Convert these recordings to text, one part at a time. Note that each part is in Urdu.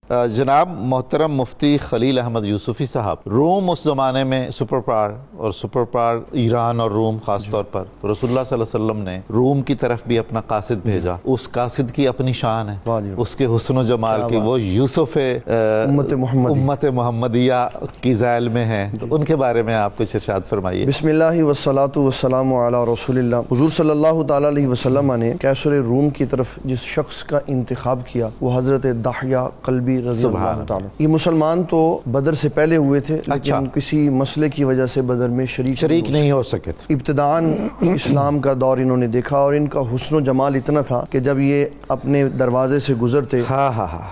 جناب محترم مفتی خلیل احمد یوسفی صاحب، روم اس زمانے میں سپر پاور، اور سپر پاور ایران اور روم خاص طور پر، تو رسول اللہ صلی اللہ علیہ وسلم نے روم کی طرف بھی اپنا قاصد بھیجا. اس قاصد کی اپنی شان ہے، اس کے حسن و جمال کی، وہ یوسف امت محمدیہ کی ذیل میں ہیں، تو ان کے بارے میں آپ کچھ ارشاد فرمائیے. بسم اللہ والصلاۃ والسلام علی رسول اللہ. حضور صلی اللہ تعالی علیہ وسلم نے کیسر روم کی طرف جس شخص کا انتخاب کیا وہ حضرت دحیہ قلبی رضی اللہ تعالی. یہ مسلمان تو بدر سے پہلے ہوئے تھے، لیکن کسی مسئلے کی وجہ سے بدر میں شریک نہیں ہو سکے تھے. ابتداءً اسلام کا دور انہوں نے دیکھا، اور ان کا حسن و جمال اتنا تھا کہ جب یہ اپنے دروازے سے گزرتے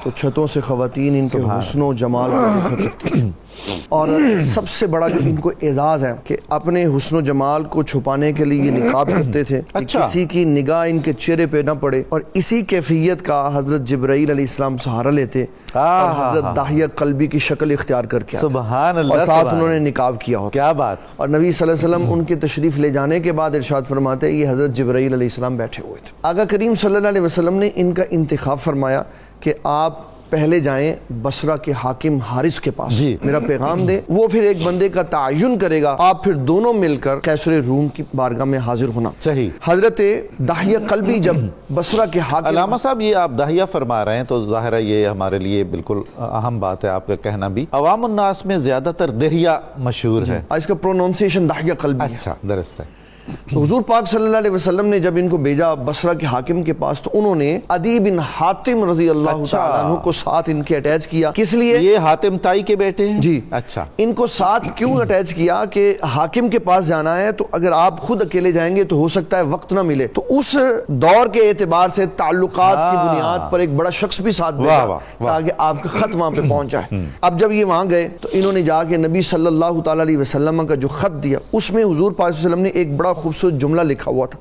تو چھتوں سے خواتین ان کے حسن و جمال کو دیکھا کرتی تھیں. اور سب سے بڑا جو ان کو اعزاز ہے کہ اپنے حسن و جمال کو چھپانے کے لیے یہ نقاب کرتے تھے کہ کسی کی نگاہ ان کے چہرے پہ نہ پڑے، اور اسی کیفیت کا حضرت جبرائیل علیہ السلام سہارا لیتے اور حضرت دحیہ قلبی کی شکل اختیار کر کے سبحان اللہ، اور ساتھ انہوں نے نقاب کیا ہوتا. کیا بات. اور نبی صلی اللہ علیہ وسلم ان کے تشریف لے جانے کے بعد ارشاد فرماتے ہیں یہ حضرت جبرائیل علیہ السلام بیٹھے ہوئے تھے. آقا کریم صلی اللہ علیہ وسلم نے ان کا انتخاب فرمایا کہ آپ پہلے جائیں بصرہ کے حاکم حارث کے پاس، میرا پیغام دیں، وہ پھر ایک بندے کا تعین کرے گا، آپ پھر دونوں مل کر قیصر روم کی بارگاہ میں حاضر ہونا. صحیح. حضرت دحیہ قلبی جب بصرہ کے حاکم، علامہ صاحب یہ آپ دحیہ فرما رہے ہیں تو ظاہر ہے یہ ہمارے لیے بالکل اہم بات ہے آپ کا کہنا بھی. عوام الناس میں زیادہ تر دحیہ مشہور ہے، اس کا پروننسیشن دحیہ قلبی ہے. اچھا، درست ہے. تو حضور پاک صلی اللہ علیہ وسلم نے جب ان کو بھیجا بصرہ کے حاکم کے پاس، تو انہوں نے عدی بن حاتم رضی اللہ تعالیٰ عنہ کو ساتھ ان کے اٹیچ کیا. کس لیے؟ یہ حاتم تائی کے بیٹے ہیں. جی. اچھا. ان کو ساتھ کیوں اٹیچ کیا کہ حاکم کے پاس جانا ہے تو اگر آپ خود اکیلے جائیں گے تو ہو سکتا ہے وقت نہ ملے، تو اس دور کے اعتبار سے تعلقات کی بنیاد پر ایک بڑا شخص بھی ساتھ بھیجا تاکہ آپ کا خط وہاں پہ پہنچ جائے. اب جب یہ وہاں گئے تو انہوں نے جا کے نبی صلی اللہ تعالیٰ علیہ وسلم کا جو خط دیا، اس میں حضور پاک صلی اللہ علیہ وسلم نے ایک بڑا خوبصورت جملہ لکھا ہوا تھا.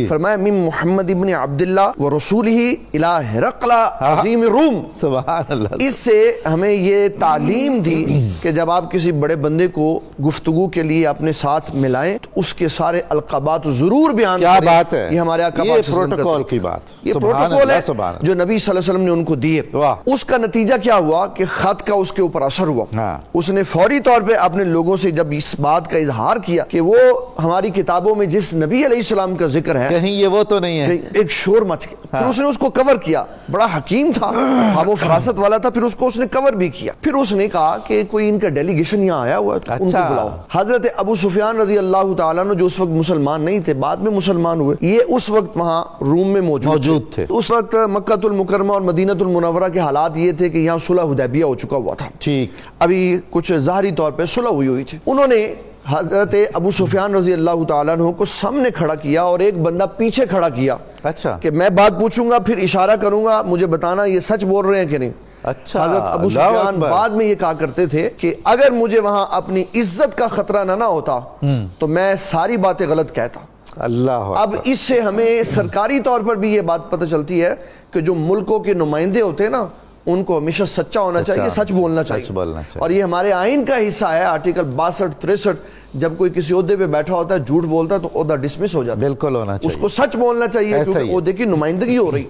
فرمایا من محمد ابن عبداللہ ورسولہ الی ہرقل عظیم روم. سبحان اللہ. اس سے ہمیں یہ تعلیم دی کہ جب آپ کسی بڑے بندے کو گفتگو کے لیے اپنے ساتھ ملائیں تو اس کے سارے القابات ضرور بیان کریں. کیا بات ہے. یہ ہمارے آقا یہ پروٹوکول کی بات، یہ پروٹوکول ہے جو نبی صلی اللہ علیہ وسلم نے ان کو دیے. اس کا نتیجہ کیا ہوا کہ خط کا اس کے اوپر اثر ہوا. اس نے فوری طور پہ اپنے لوگوں سے جب اس بات کا اظہار کیا کہ وہ ہماری کتابوں میں جس نبی علیہ السلام کا ذکر ہے کہیں یہ وہ تو نہیں ہے، ایک شور مچ گیا. پھر اس نے اس کو کور کیا. بڑا حکیم تھا، فہم و فراست والا تھا. پھر اس کو اس نے کور بھی کیا. پھر اس نے کہا کہ کوئی ان کا ڈیلیگیشن یہاں آیا ہوا ہے، ان کو بلاؤ. حضرت ابو سفیان رضی اللہ تعالیٰ عنہ جو اس وقت مسلمان نہیں تھے، بعد میں مسلمان ہوئے، یہ اس وقت وہاں روم میں موجود تھے. اس وقت مکہ المکرمہ اور مدینہ المنورہ کے حالات یہ تھے کہ یہاں صلح حدیبیہ ہو چکا ہوا تھا. ٹھیک. ابھی کچھ ظاہری طور پہ صلح ہوئی تھی. انہوں نے حضرت ابو سفیان رضی اللہ تعالیٰ عنہ کو سامنے کھڑا کیا اور ایک بندہ پیچھے کھڑا کیا. اچھا. کہ میں بات پوچھوں گا پھر اشارہ کروں گا، مجھے بتانا یہ سچ بول رہے ہیں کہ نہیں. اچھا. حضرت ابو سفیان بعد میں یہ کہا کرتے تھے کہ اگر مجھے وہاں اپنی عزت کا خطرہ نہ ہوتا تو میں ساری باتیں غلط کہتا. اللہ. اب اس سے ہمیں سرکاری طور پر بھی یہ بات پتہ چلتی ہے کہ جو ملکوں کے نمائندے ہوتے ہیں نا، ان کو ہمیشہ سچا ہونا چاہیے، سچ بولنا چاہیے. اور یہ ہمارے آئین کا حصہ ہے. آرٹیکل 62-63 جب کوئی کسی عہدے پہ بیٹھا ہوتا ہے جھوٹ بولتا ہے تو عہدہ ڈسمس ہو جاتا ہے. بالکل ہونا چاہیے. اس کو سچ بولنا چاہیے کیونکہ عہدے کی نمائندگی ہو رہی.